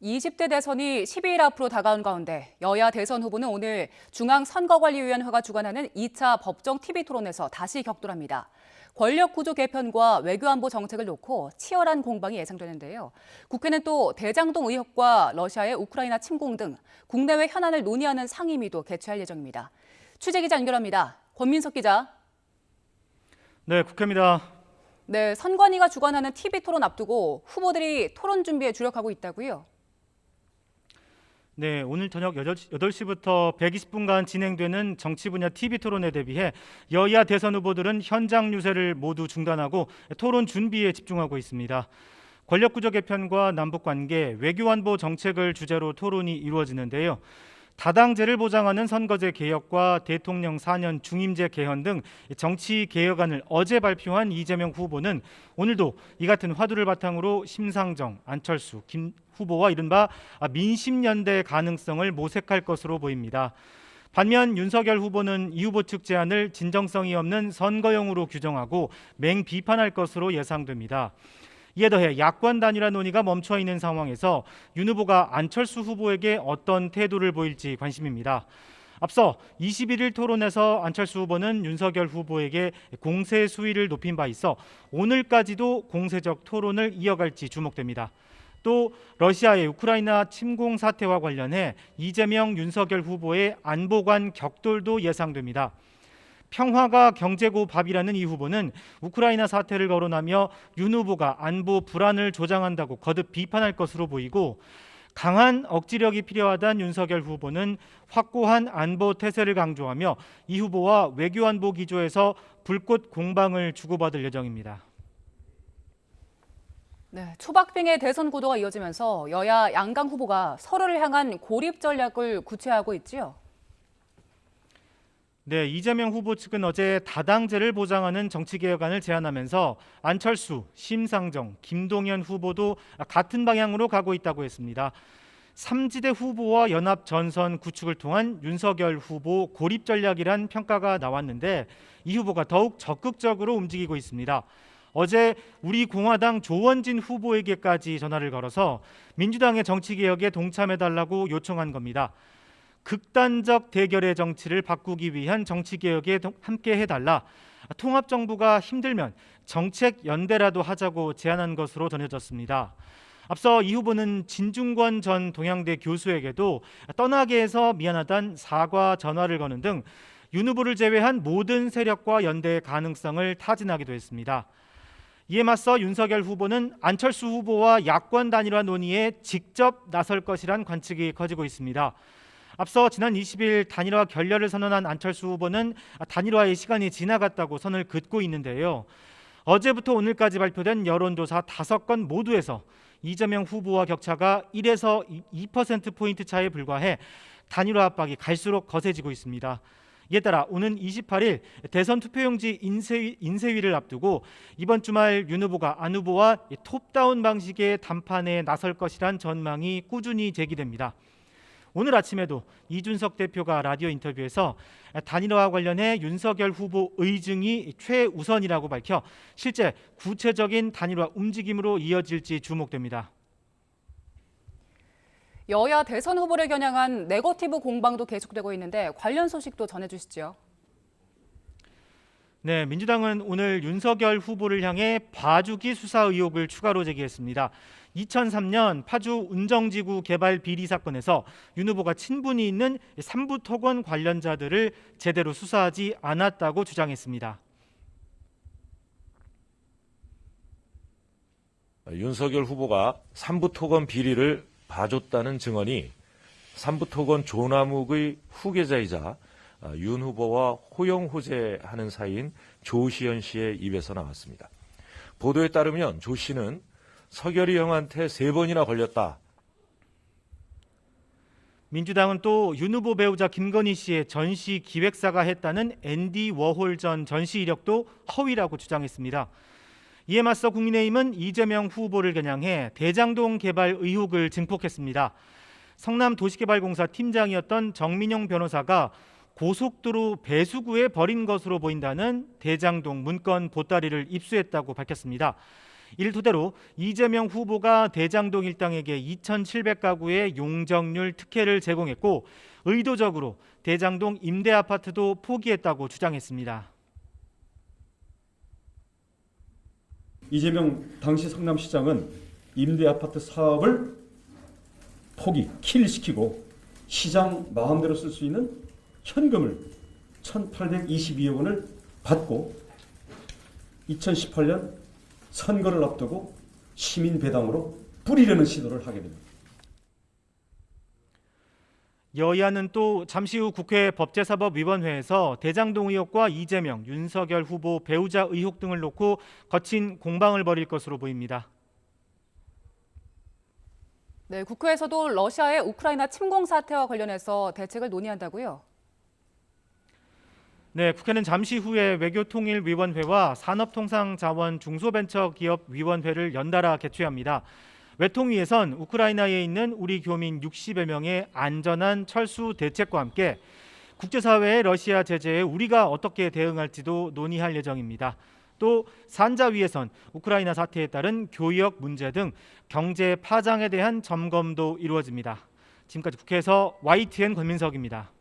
20대 대선이 12일 앞으로 다가온 가운데 여야 대선 후보는 오늘 중앙선거관리위원회가 주관하는 2차 법정 TV 토론에서 다시 격돌합니다. 권력구조 개편과 외교안보 정책을 놓고 치열한 공방이 예상되는데요. 국회는 또 대장동 의혹과 러시아의 우크라이나 침공 등 국내외 현안을 논의하는 상임위도 개최할 예정입니다. 취재기자 연결합니다. 권민석 기자. 네, 국회입니다. 네, 선관위가 주관하는 TV 토론 앞두고 후보들이 토론 준비에 주력하고 있다고요? 네, 오늘 저녁 8시부터 120분간 진행되는 정치 분야 TV 토론에 대비해 여야 대선 후보들은 현장 유세를 모두 중단하고 토론 준비에 집중하고 있습니다. 권력구조 개편과 남북관계, 외교안보 정책을 주제로 토론이 이루어지는데요. 다당제를 보장하는 선거제 개혁과 대통령 4년 중임제 개헌 등 정치 개혁안을 어제 발표한 이재명 후보는 오늘도 이 같은 화두를 바탕으로 심상정, 안철수, 김 후보와 이른바 민심연대 가능성을 모색할 것으로 보입니다. 반면 윤석열 후보는 이 후보 측 제안을 진정성이 없는 선거용으로 규정하고 맹비판할 것으로 예상됩니다. 이에 더해 야권 단일화 논의가 멈춰 있는 상황에서 윤 후보가 안철수 후보에게 어떤 태도를 보일지 관심입니다. 앞서 21일 토론에서 안철수 후보는 윤석열 후보에게 공세 수위를 높인 바 있어 오늘까지도 공세적 토론을 이어갈지 주목됩니다. 또 러시아의 우크라이나 침공 사태와 관련해 이재명, 윤석열 후보의 안보관 격돌도 예상됩니다. 평화가 경제고 밥이라는 이 후보는 우크라이나 사태를 거론하며 윤 후보가 안보 불안을 조장한다고 거듭 비판할 것으로 보이고, 강한 억지력이 필요하다는 윤석열 후보는 확고한 안보 태세를 강조하며 이 후보와 외교안보 기조에서 불꽃 공방을 주고받을 예정입니다. 네, 초박빙의 대선 구도가 이어지면서 여야 양강 후보가 서로를 향한 고립 전략을 구체화하고 있지요. 네, 이재명 후보 측은 어제 다당제를 보장하는 정치개혁안을 제안하면서 안철수, 심상정, 김동연 후보도 같은 방향으로 가고 있다고 했습니다. 3지대 후보와 연합 전선 구축을 통한 윤석열 후보 고립 전략이란 평가가 나왔는데 이 후보가 더욱 적극적으로 움직이고 있습니다. 어제 우리 공화당 조원진 후보에게까지 전화를 걸어서 민주당의 정치개혁에 동참해달라고 요청한 겁니다. 극단적 대결의 정치를 바꾸기 위한 정치개혁에 함께 해달라. 통합정부가 힘들면 정책 연대라도 하자고 제안한 것으로 전해졌습니다. 앞서 이 후보는 진중권 전 동양대 교수에게도 떠나게 해서 미안하단 사과 전화를 거는 등 윤 후보를 제외한 모든 세력과 연대의 가능성을 타진하기도 했습니다. 이에 맞서 윤석열 후보는 안철수 후보와 야권 단일화 논의에 직접 나설 것이란 관측이 커지고 있습니다. 앞서 지난 20일 단일화 결렬을 선언한 안철수 후보는 단일화의 시간이 지나갔다고 선을 긋고 있는데요. 어제부터 오늘까지 발표된 여론조사 5건 모두에서 이재명 후보와 격차가 1에서 2%포인트 차이에 불과해 단일화 압박이 갈수록 거세지고 있습니다. 이에 따라 오는 28일 대선 투표용지 인쇄위를 앞두고 이번 주말 윤 후보가 안 후보와 톱다운 방식의 담판에 나설 것이란 전망이 꾸준히 제기됩니다. 오늘 아침에도 이준석 대표가 라디오 인터뷰에서 단일화와 관련해 윤석열 후보 의증이 최우선이라고 밝혀 실제 구체적인 단일화 움직임으로 이어질지 주목됩니다. 여야 대선 후보를 겨냥한 네거티브 공방도 계속되고 있는데 관련 소식도 전해주시죠. 네, 민주당은 오늘 윤석열 후보를 향해 봐주기 수사 의혹을 추가로 제기했습니다. 2003년 파주 운정지구 개발 비리 사건에서 윤 후보가 친분이 있는 삼부토건 관련자들을 제대로 수사하지 않았다고 주장했습니다. 윤석열 후보가 삼부토건 비리를 봐줬다는 증언이 삼부토건 조남욱의 후계자이자 윤 후보와 호영호재하는 사이인 조시현 씨의 입에서 나왔습니다. 보도에 따르면 조 씨는 서결이 형한테 3번이나 걸렸다. 민주당은 또 윤 후보 배우자 김건희 씨의 전시 기획사가 했다는 앤디 워홀 전 전시 이력도 허위라고 주장했습니다. 이에 맞서 국민의힘은 이재명 후보를 겨냥해 대장동 개발 의혹을 증폭했습니다. 성남도시개발공사 팀장이었던 정민용 변호사가 고속도로 배수구에 버린 것으로 보인다는 대장동 문건 보따리를 입수했다고 밝혔습니다. 이를 토대로 이재명 후보가 대장동 일당에게 2,700가구의 용적률 특혜를 제공했고 의도적으로 대장동 임대 아파트도 포기했다고 주장했습니다. 이재명 당시 성남시장은 임대 아파트 사업을 킬시키고 시장 마음대로 쓸 수 있는 현금을 1,822억 원을 받고 2018년 선거를 앞두고 시민 배당으로 뿌리려는 시도를 하게 됩니다. 여야는 또 잠시 후 국회 법제사법위원회에서 대장동 의혹과 이재명, 윤석열 후보 배우자 의혹 등을 놓고 거친 공방을 벌일 것으로 보입니다. 네, 국회에서도 러시아의 우크라이나 침공 사태와 관련해서 대책을 논의한다고요? 네, 국회는 잠시 후에 외교통일위원회와 산업통상자원 중소벤처기업위원회를 연달아 개최합니다. 외통위에선 우크라이나에 있는 우리 교민 60여 명의 안전한 철수 대책과 함께 국제사회의 러시아 제재에 우리가 어떻게 대응할지도 논의할 예정입니다. 또 산자위에선 우크라이나 사태에 따른 교역 문제 등 경제 파장에 대한 점검도 이루어집니다. 지금까지 국회에서 YTN 권민석입니다.